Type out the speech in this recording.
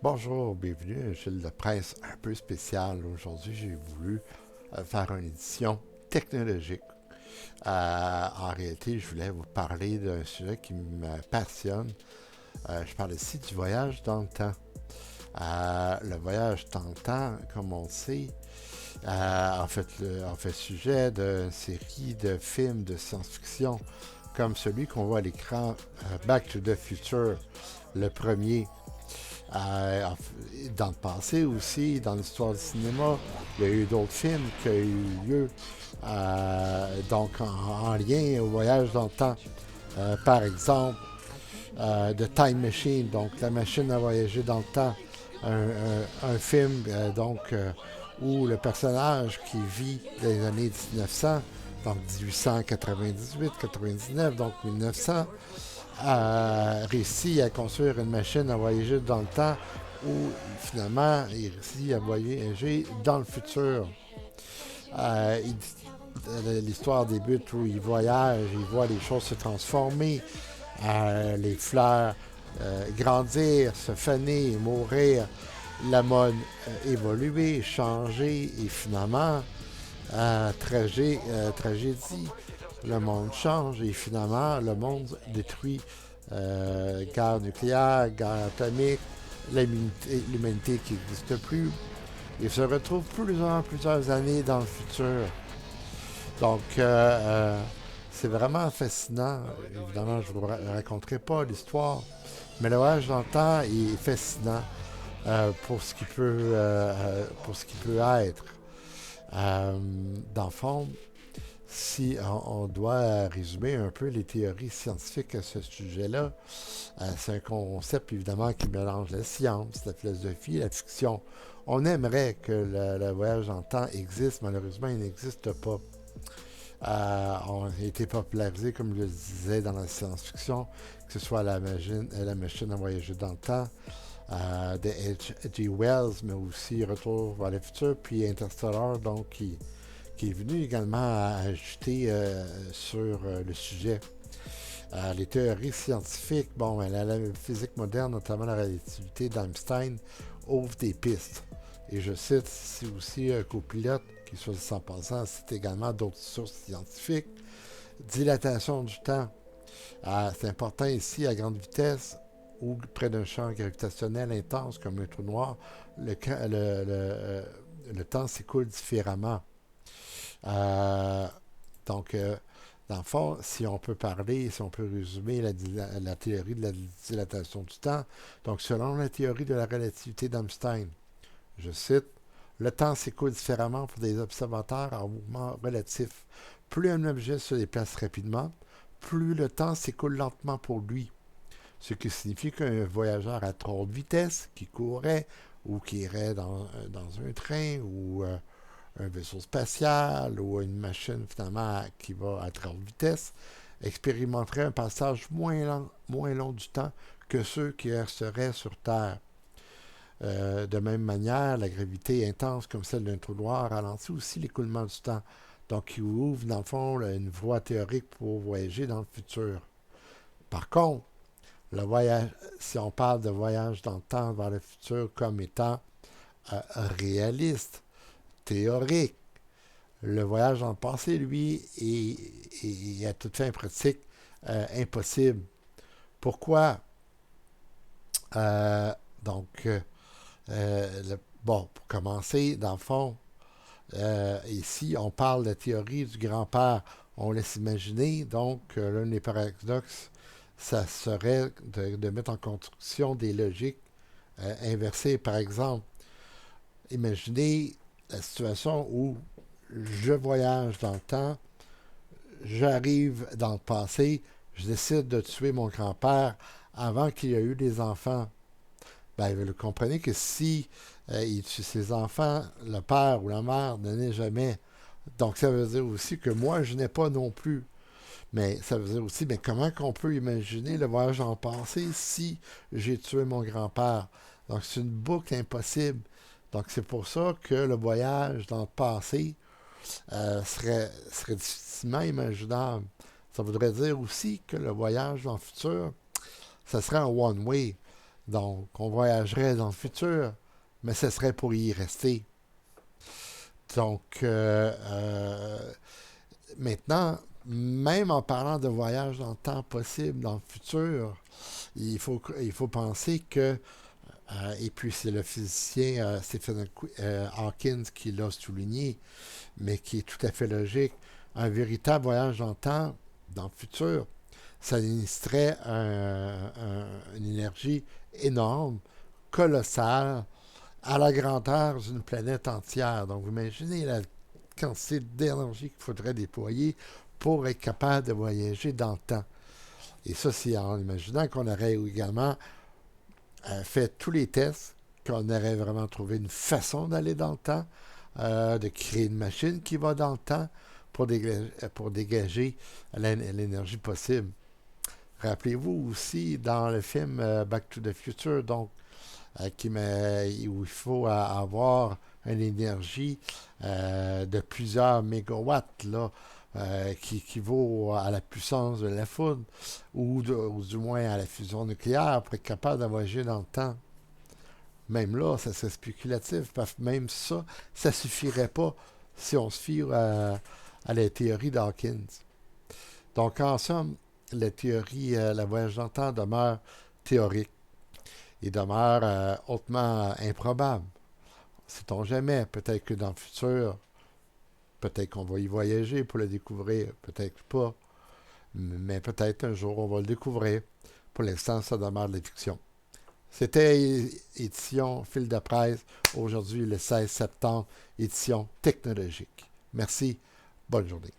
Bonjour, bienvenue à Gilles de Presse un peu spécial. Aujourd'hui, j'ai voulu faire une édition technologique. En réalité, je voulais vous parler d'un sujet qui me passionne. Je parle ici du voyage dans le temps. Le voyage dans le temps, comme on le sait, en fait sujet d'une série de films de science-fiction comme celui qu'on voit à l'écran, Back to the Future, le premier. Dans le passé aussi, dans l'histoire du cinéma, il y a eu d'autres films qui ont eu lieu donc en lien au voyage dans le temps. Par exemple, The Time Machine, donc la machine à voyager dans le temps. Un film où le personnage qui vit dans les années 1900, donc 1898-99, donc 1900, a réussi à construire une machine à voyager dans le temps où finalement il réussit à voyager dans le futur. Euh, L'histoire débute où il voyage, il voit les choses se transformer, les fleurs grandir, se faner, mourir, la mode évoluer, changer et finalement, tragédie, le monde change et finalement le monde détruit. Guerre nucléaire, guerre atomique, l'humanité qui n'existe plus. Il se retrouve plusieurs années dans le futur. Donc, c'est vraiment fascinant. Évidemment, je ne vous raconterai pas l'histoire, mais le voyage dans le temps est fascinant pour ce qu'il peut être. Dans le fond, si on doit résumer un peu les théories scientifiques à ce sujet-là, c'est un concept évidemment qui mélange la science, la philosophie, la fiction. On aimerait que le voyage dans le temps existe, malheureusement il n'existe pas. On a été popularisé, comme je le disais, dans la science-fiction, que ce soit la machine à voyager dans le temps, de H.G. Wells, mais aussi Retour vers le futur, puis Interstellar, donc qui est venu également à ajouter sur le sujet. Les théories scientifiques, bon, la physique moderne, notamment la relativité d'Einstein, ouvre des pistes. Et je cite ici aussi un copilote qui, soit dit en passant, cite également d'autres sources scientifiques. Dilatation du temps. C'est important ici à grande vitesse ou près d'un champ gravitationnel intense comme un trou noir, le temps s'écoule différemment. Euh, donc, dans le fond, si on peut parler, si on peut résumer la théorie de la dilatation du temps, donc selon la théorie de la relativité d'Einstein, je cite, le temps s'écoule différemment pour des observateurs en mouvement relatif. Plus un objet se déplace rapidement, plus le temps s'écoule lentement pour lui. Ce qui signifie qu'un voyageur à trop haute vitesse, qui courrait ou qui irait dans un train ou un vaisseau spatial ou une machine finalement qui va à très haute vitesse, expérimenterait un passage moins long du temps que ceux qui resteraient sur Terre. De même manière, la gravité intense comme celle d'un trou noir ralentit aussi l'écoulement du temps. Donc, il ouvre, dans le fond, une voie théorique pour voyager dans le futur. Par contre, le voyage, si on parle de voyage dans le temps vers le futur comme étant réaliste, théorique, le voyage dans le passé, lui, est à toute fin pratique impossible. Pourquoi? Euh, donc, bon, pour commencer, dans le fond, ici, on parle de la théorie du grand-père. On laisse imaginer, donc, l'un des paradoxes, ça serait de mettre en construction des logiques inversées. Par exemple, imaginez la situation où je voyage dans le temps, j'arrive dans le passé, je décide de tuer mon grand-père avant qu'il y ait eu des enfants. Ben, vous comprenez que si il tue ses enfants, le père ou la mère ne naît jamais. Donc, ça veut dire aussi que moi, je n'ai pas non plus. Mais ça veut dire aussi, mais comment qu'on peut imaginer le voyage en passé si j'ai tué mon grand-père? Donc, c'est une boucle impossible. Donc, c'est pour ça que le voyage dans le passé serait difficilement imaginable. Ça voudrait dire aussi que le voyage dans le futur, ça serait un one-way. Donc, on voyagerait dans le futur, mais ce serait pour y rester. Donc, maintenant, même en parlant de voyage dans le temps possible, dans le futur, il faut penser que, et puis c'est le physicien Stephen Hawking qui l'a souligné, mais qui est tout à fait logique, un véritable voyage dans le temps, dans le futur, ça nécessiterait une énergie énorme, colossale, à la grandeur d'une planète entière. Donc, vous imaginez la quantité d'énergie qu'il faudrait déployer pour être capable de voyager dans le temps. Et ça, c'est en imaginant qu'on aurait également fait tous les tests, qu'on aurait vraiment trouvé une façon d'aller dans le temps, de créer une machine qui va dans le temps pour dégager l'énergie possible. Rappelez-vous aussi dans le film Back to the Future, donc où il faut avoir une énergie de plusieurs mégawatts là, qui équivaut à la puissance de la foudre ou du moins à la fusion nucléaire pour être capable de voyager dans le temps. Même là, ça serait spéculatif parce que même ça, ça suffirait pas si on se fie à la théorie d'Hawkins. Donc en somme, la théorie, la voyage dans le temps demeure théorique et demeure hautement improbable. Sait-on jamais, peut-être que dans le futur, peut-être qu'on va y voyager pour le découvrir, peut-être pas, mais peut-être un jour on va le découvrir. Pour l'instant, ça demeure de la fiction. C'était édition Fil de presse, aujourd'hui le 16 septembre, édition technologique. Merci, bonne journée.